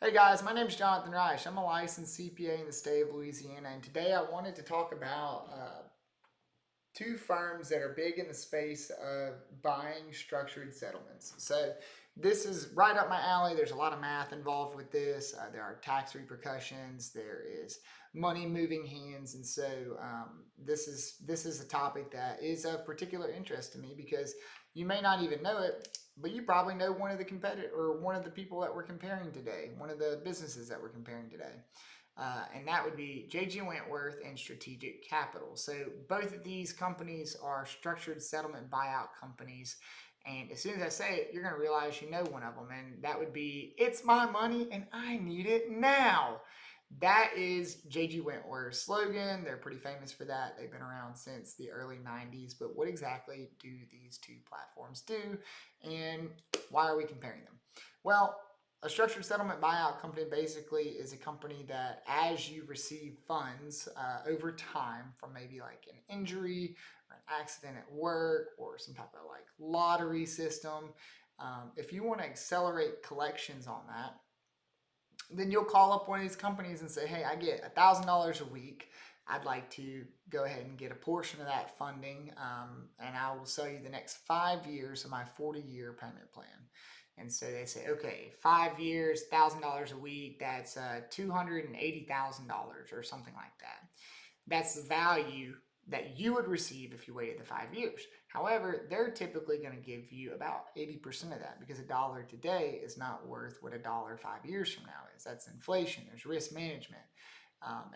Hey guys, my name is Jonathan Reich. I'm a licensed CPA in the state of Louisiana, and today I wanted to talk about two firms that are big in the space of buying structured settlements. So, this is right up my alley. There's a lot of math involved with this. There are tax repercussions. There is money moving hands, and so this is a topic that is of particular interest to me because you may not even know it, but you probably know one of the competitor or one of the people that we're comparing today, one of the businesses that we're comparing today. And that would be JG Wentworth and Strategic Capital. So both of these companies are structured settlement buyout companies. And as soon as I say it, you're going to realize you know one of them. And that would be, it's my money and I need it now. That is JG Wentworth's slogan. They're pretty famous for that. They've been around since the early 90s. But what exactly do these two platforms do? And why are we comparing them? Well, a structured settlement buyout company basically is a company that, as you receive funds over time from maybe like an injury or an accident at work or some type of like lottery system, if you want to accelerate collections on that, then you'll call up one of these companies and say, hey, I get $1,000 a week. I'd like to go ahead and get a portion of that funding, and I will sell you the next 5 years of my 40-year payment plan. And so they say, okay, 5 years, $1,000 a week, that's $280,000 or something like that. That's the value that you would receive if you waited the 5 years. However, they're typically going to give you about 80% of that because a dollar today is not worth what a dollar 5 years from now is. That's inflation, there's risk management.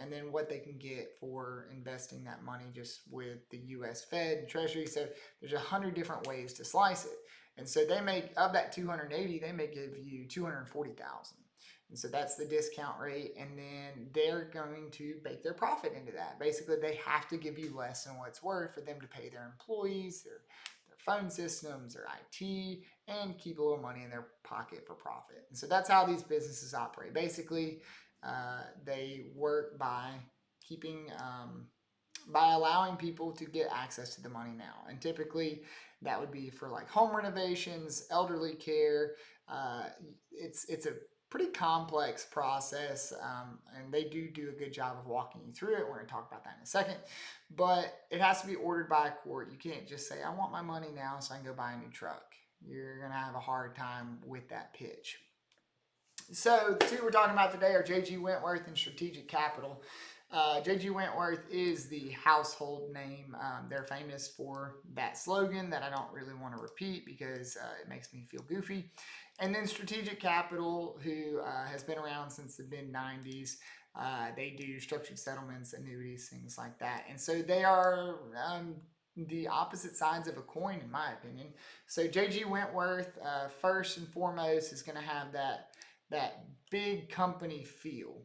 And then what they can get for investing that money just with the US Fed and Treasury. So there's 100 different ways to slice it. And so they make, of that 280, they may give you 240,000. And so that's the discount rate. And then they're going to bake their profit into that. Basically, they have to give you less than what it's worth for them to pay their employees, their phone systems, their IT, and keep a little money in their pocket for profit. And so that's how these businesses operate. Basically, they work by keeping by allowing people to get access to the money now. And typically that would be for like home renovations, elderly care. It's a pretty complex process, and they do a good job of walking you through it. We're going to talk about that in a second, but it has to be ordered by a court. You can't just say, I want my money now so I can go buy a new truck. You're going to have a hard time with that pitch. So the two we're talking about today are JG Wentworth and Strategic Capital. JG Wentworth is the household name. They're famous for that slogan that I don't really want to repeat because it makes me feel goofy. And then Strategic Capital, who has been around since the mid 90s. They do structured settlements, annuities, things like that. And so they are the opposite sides of a coin, in my opinion. So JG Wentworth, first and foremost, is going to have that big company feel.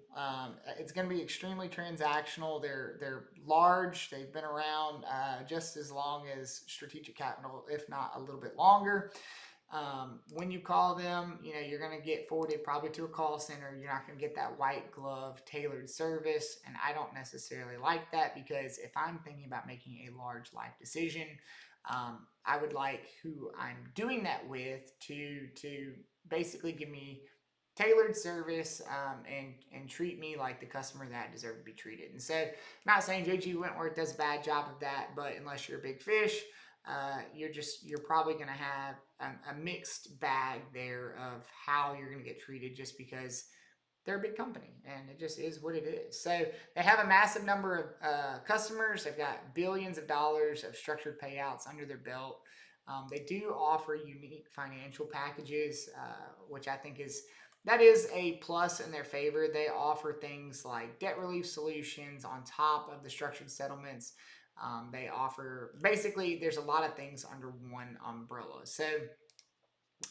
It's going to be extremely transactional. They're large. They've been around just as long as Strategic Capital, if not a little bit longer. When you call them, you're going to get forwarded probably to a call center. You're not going to get that white glove tailored service, and I don't necessarily like that because if I'm thinking about making a large life decision, I would like who I'm doing that with to basically give me tailored service, and treat me like the customer that I deserve to be treated. And so, I'm not saying JG Wentworth does a bad job of that, but unless you're a big fish, you're probably going to have a mixed bag there of how you're going to get treated just because they're a big company and it just is what it is. So they have a massive number of customers. They've got billions of dollars of structured payouts under their belt. They do offer unique financial packages, which I think that is a plus in their favor. They offer things like debt relief solutions on top of the structured settlements. They offer, basically, there's a lot of things under one umbrella. So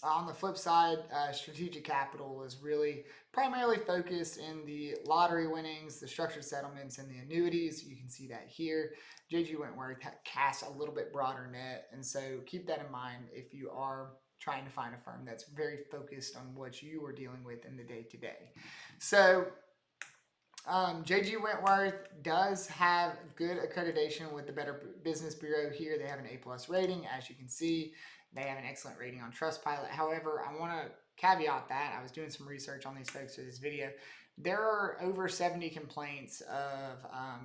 on the flip side, Strategic Capital is really primarily focused in the lottery winnings, the structured settlements, and the annuities. You can see that here. JG Wentworth casts a little bit broader net, and so keep that in mind if you are trying to find a firm that's very focused on what you are dealing with in the day-to-day. So JG Wentworth does have good accreditation with the Better Business Bureau here. They have an A+ rating, as you can see. They have an excellent rating on Trustpilot. However, I want to caveat that I was doing some research on these folks for this video. There are over 70 complaints of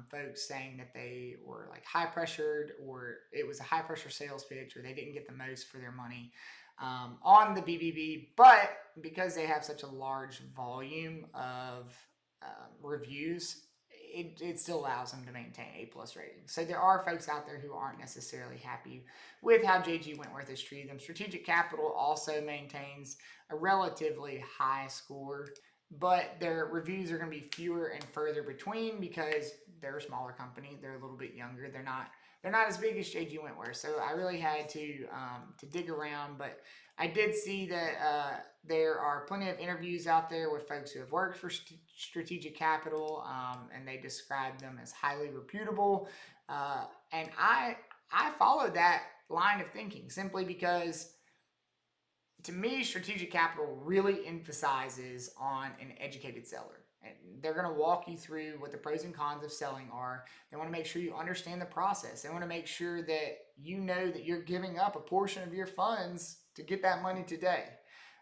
folks saying that they were like high pressured, or it was a high pressure sales pitch, or they didn't get the most for their money on the BBB. But because they have such a large volume of reviews, it still allows them to maintain A+ rating. So there are folks out there who aren't necessarily happy with how JG Wentworth has treated them. Strategic Capital also maintains a relatively high score, but their reviews are going to be fewer and further between because they're a smaller company. They're a little bit younger. They're not as big as JG Wentworth. So I really had to dig around, but I did see that there are plenty of interviews out there with folks who have worked for Strategic Capital, and they describe them as highly reputable. And I followed that line of thinking simply because, to me, Strategic Capital really emphasizes on an educated seller. And they're going to walk you through what the pros and cons of selling are. They want to make sure you understand the process. They want to make sure that you know that you're giving up a portion of your funds to get that money today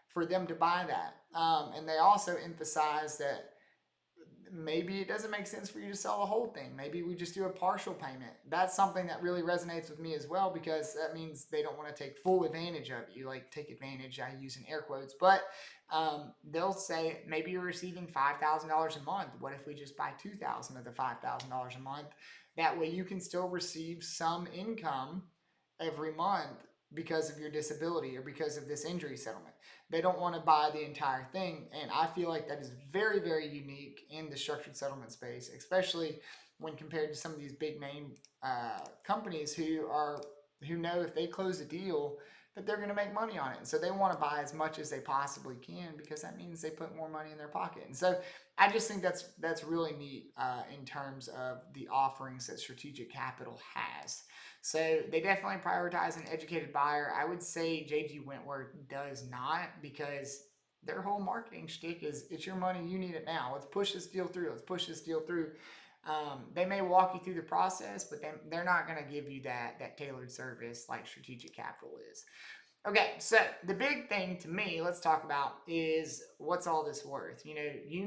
for them to buy that. And they also emphasize that maybe it doesn't make sense for you to sell the whole thing. Maybe we just do a partial payment. That's something that really resonates with me as well, because that means they don't want to take full advantage of you. Like, take advantage, I use in air quotes, but they'll say maybe you're receiving $5,000 a month. What if we just buy $2,000 of the $5,000 a month? That way you can still receive some income every month because of your disability or because of this injury settlement. They don't want to buy the entire thing. And I feel like that is very, very unique in the structured settlement space, especially when compared to some of these big name companies who know if they close a deal that they're going to make money on it. And so they want to buy as much as they possibly can, because that means they put more money in their pocket. And so I just think that's really neat in terms of the offerings that Strategic Capital has. So they definitely prioritize an educated buyer. I would say JG Wentworth does not, because their whole marketing shtick is, it's your money, you need it now. Let's push this deal through. Let's push this deal through. They may walk you through the process, but they're not going to give you that tailored service like Strategic Capital is. Okay, so the big thing to me, let's talk about, is what's all this worth? You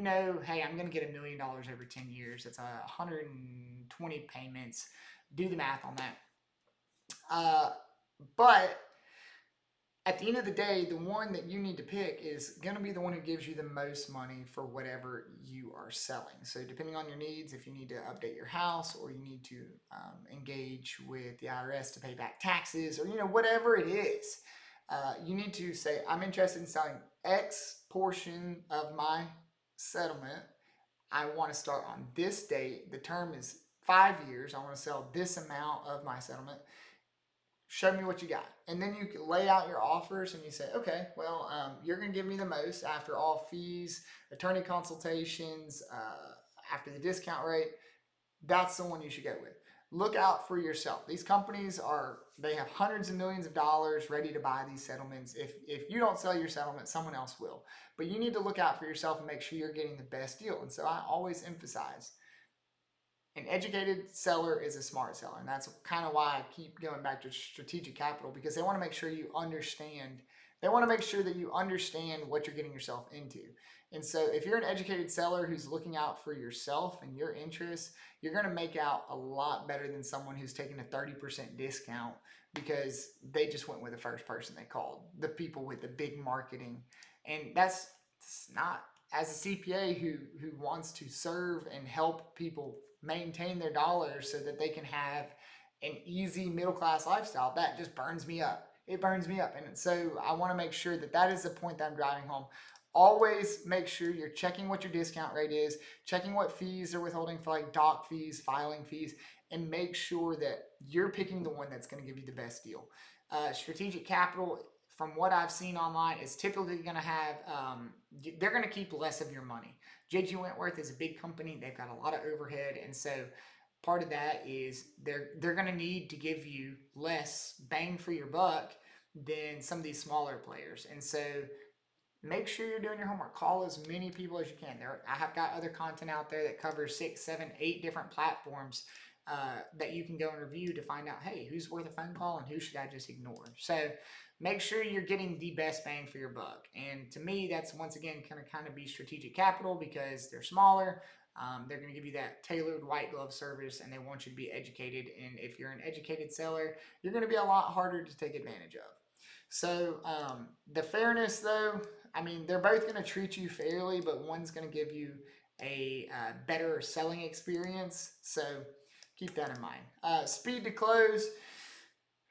know, hey, I'm going to get $1 million over 10 years. That's 120 payments. Do the math on that. But at the end of the day, the one that you need to pick is going to be the one who gives you the most money for whatever you are selling. So depending on your needs, if you need to update your house, or you need to engage with the IRS to pay back taxes, or whatever it is, you need to say, I'm interested in selling X portion of my settlement. I want to start on this date. The term is 5 years. I want to sell this amount of my settlement. Show me what you got. And then you can lay out your offers, and you say, okay, well, you're going to give me the most after all fees, attorney consultations, after the discount rate. That's the one you should go with. Look out for yourself. These companies they have hundreds of millions of dollars ready to buy these settlements. If you don't sell your settlement, someone else will. But you need to look out for yourself and make sure you're getting the best deal. And so I always emphasize, an educated seller is a smart seller. And that's kind of why I keep going back to Strategic Capital, because they want to make sure you understand. They want to make sure that you understand what you're getting yourself into. And so if you're an educated seller who's looking out for yourself and your interests, you're going to make out a lot better than someone who's taking a 30% discount because they just went with the first person they called, the people with the big marketing. And that's not, as a CPA who wants to serve and help people maintain their dollars so that they can have an easy middle-class lifestyle, that just burns me up. It burns me up. And so I want to make sure that is the point that I'm driving home. Always make sure you're checking what your discount rate is, checking what fees they're withholding for, like doc fees, filing fees, and make sure that you're picking the one that's going to give you the best deal. Strategic Capital, from what I've seen online, is typically going to have, they're going to keep less of your money. JG Wentworth is a big company. They've got a lot of overhead. And so part of that is they're going to need to give you less bang for your buck than some of these smaller players. And so make sure you're doing your homework. Call as many people as you can. I have got other content out there that covers 6, 7, 8 different platforms that you can go and review to find out, hey, who's worth a phone call and who should I just ignore? So make sure you're getting the best bang for your buck. And to me, that's once again kind of be strategic capital because they're smaller. They're going to give you that tailored white glove service, and they want you to be educated. And if you're an educated seller, you're going to be a lot harder to take advantage of. So the fairness, though, I mean, they're both going to treat you fairly, but one's going to give you a better selling experience. So keep that in mind. Speed to close.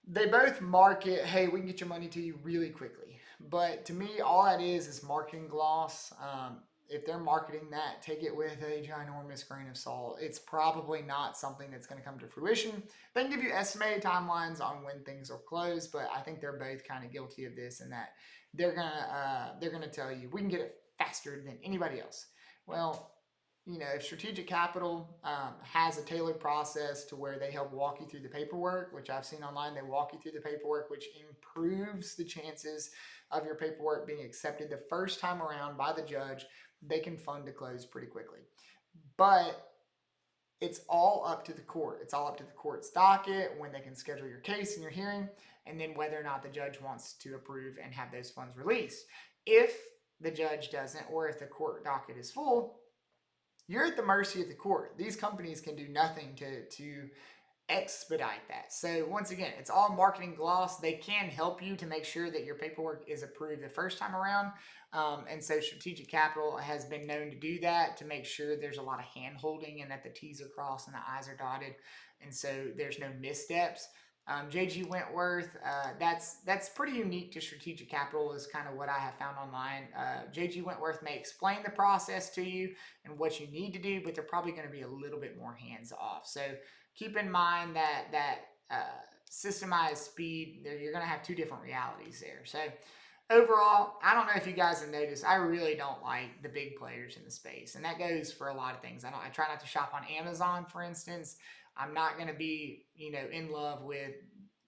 They both market, hey, we can get your money to you really quickly. But to me, all that is marketing gloss. If they're marketing that, take it with a ginormous grain of salt. It's probably not something that's going to come to fruition. They can give you estimated timelines on when things are closed, but I think they're both kind of guilty of this, and that they're gonna tell you we can get it faster than anybody else. Well, if Strategic Capital has a tailored process to where they help walk you through the paperwork, which I've seen online, they walk you through the paperwork, which improves the chances of your paperwork being accepted the first time around by the judge. They can fund to close pretty quickly. But it's all up to the court. It's all up to the court's docket, when they can schedule your case and your hearing, and then whether or not the judge wants to approve and have those funds released. If the judge doesn't, or if the court docket is full, you're at the mercy of the court. These companies can do nothing to expedite that. So once again, it's all marketing gloss. They can help you to make sure that your paperwork is approved the first time around. And so Strategic Capital has been known to do that, to make sure there's a lot of hand holding and that the T's are crossed and the I's are dotted. And so there's no missteps. JG Wentworth, that's pretty unique to Strategic Capital, is kind of what I have found online. JG Wentworth may explain the process to you and what you need to do, but they're probably going to be a little bit more hands off. So keep in mind that systemized speed, you're going to have two different realities there. So overall, I don't know if you guys have noticed, I really don't like the big players in the space, and that goes for a lot of things. I try not to shop on Amazon, for instance. I'm not going to be, in love with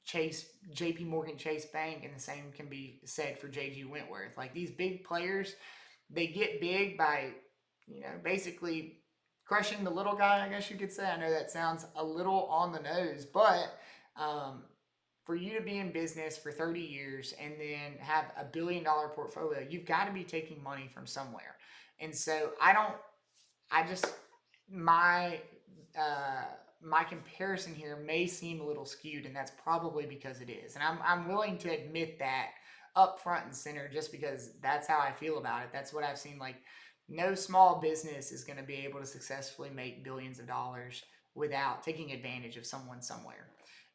JP Morgan Chase Bank, and the same can be said for JG Wentworth. Like, these big players, they get big by, basically crushing the little guy, I guess you could say. I know that sounds a little on the nose, but for you to be in business for 30 years and then have $1 billion portfolio, you've got to be taking money from somewhere. And so my comparison here may seem a little skewed, and that's probably because it is. And I'm willing to admit that up front and center, just because that's how I feel about it. That's what I've seen. Like, no small business is going to be able to successfully make billions of dollars without taking advantage of someone somewhere.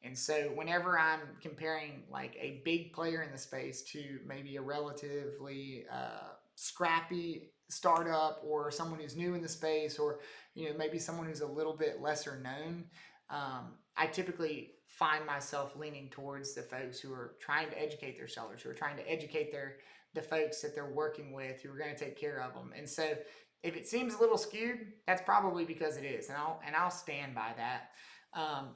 And so whenever I'm comparing like a big player in the space to maybe a relatively scrappy startup, or someone who's new in the space, or maybe someone who's a little bit lesser known, I typically find myself leaning towards the folks who are trying to educate their sellers, who are trying to educate the folks that they're working with, who are going to take care of them. And so if it seems a little skewed, that's probably because it is, and I'll stand by that.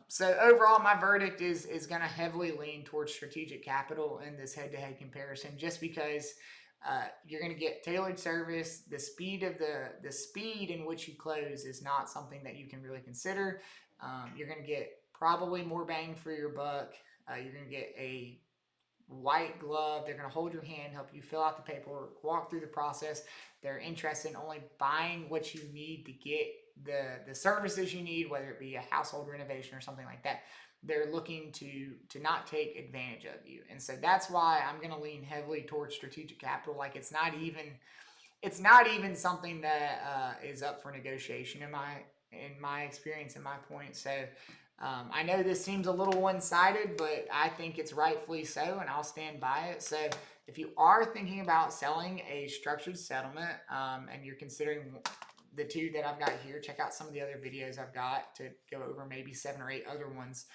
So overall, my verdict is going to heavily lean towards Strategic Capital in this head-to-head comparison, just because you're going to get tailored service. The speed in which you close is not something that you can really consider. You're going to get probably more bang for your buck. You're going to get a white glove. They're going to hold your hand, help you fill out the paperwork, walk through the process. They're interested in only buying what you need to get the services you need, whether it be a household renovation or something like that. They're looking to not take advantage of you. And so that's why I'm going to lean heavily towards Strategic Capital. Like, it's not even something that is up for negotiation in my experience, in my point. So I know this seems a little one-sided, but I think it's rightfully so, and I'll stand by it. So if you are thinking about selling a structured settlement, and you're considering the two that I've got here, check out some of the other videos I've got to go over maybe 7 or 8 other ones.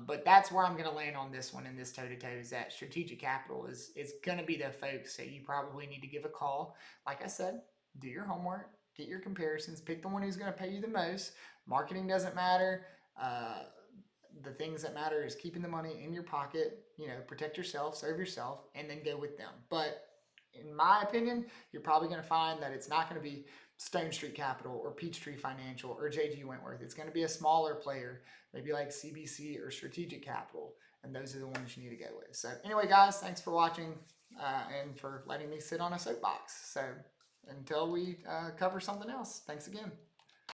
But that's where I'm going to land on this one, in this toe-to-toe, is that Strategic Capital is going to be the folks that you probably need to give a call. Like I said, do your homework, get your comparisons, pick the one who's going to pay you the most. Marketing doesn't matter. The things that matter is keeping the money in your pocket, protect yourself, serve yourself, and then go with them. But in my opinion, you're probably going to find that it's not going to be Stone Street Capital or Peachtree Financial or JG Wentworth. It's going to be a smaller player, maybe like CBC or Strategic Capital. and those are the ones you need to go with. So anyway, guys, thanks for watching and for letting me sit on a soapbox. So until we cover something else, thanks again.